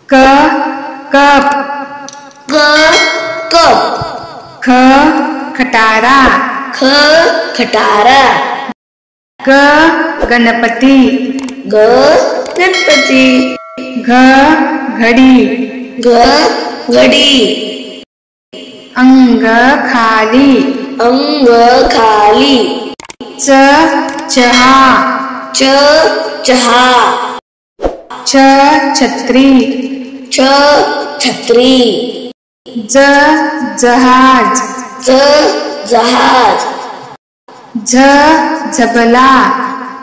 क कप क कप ख खटारा ख खटारा ग गणपती ग गणपती घ घडी घ घडी अंग खाली अंग खाली च चहा च चहा छ छत्री छ छत्री ज जहाज ज जहाज झ झबला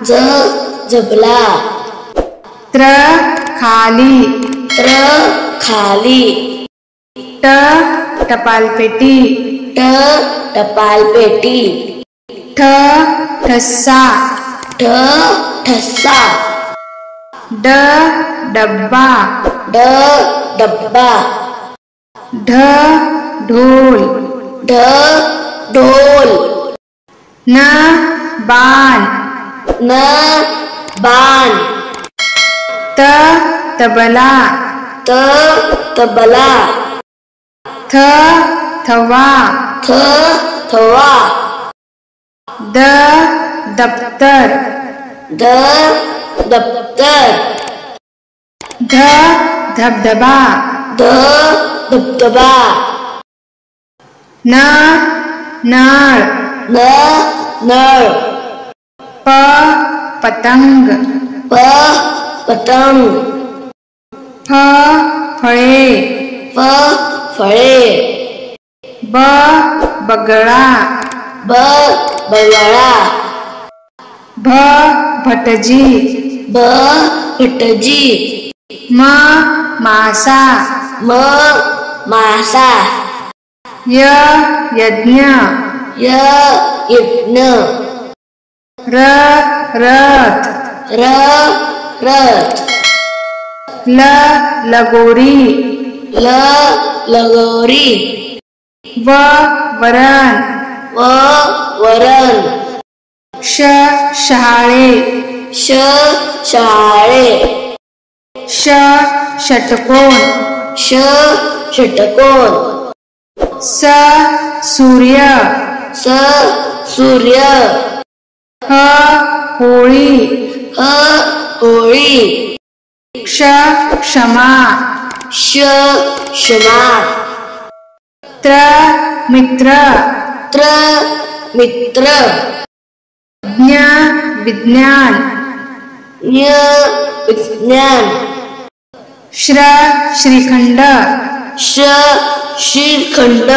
ज झबला त्र खाली त्र खाली ट टपालपेटी ट टपालपेटी ठ ठस्सा ठ ठस्सा ड डब्बा ड डब्बा ढ ढोल ढ ढोल न बाण न बाण त तबला त तबला थ थवा थ थवा द दप्तर द दप्तर ध धबधबा ध धबधबा न नळ न नळ प पतंग प पतंग फ फळे फ फळे ब बगळा ब बगळा भ भटजी भ भटजी म मासा म मासा य यज्ञ य यज्ञ र रथ र रथ ल लगोरी ल लगोरी व वरण व वरण श शहाळे श शाळे ष षटकोन ष षटकोन स सूर्य स सूर्य ह होळी ह होळी क्ष क्षमा श क्षमा त्र मित्र त्र मित्र ज्ञ विज्ञान ज्ञ विज्ञान श्र श्रीखंड श श्रीखंड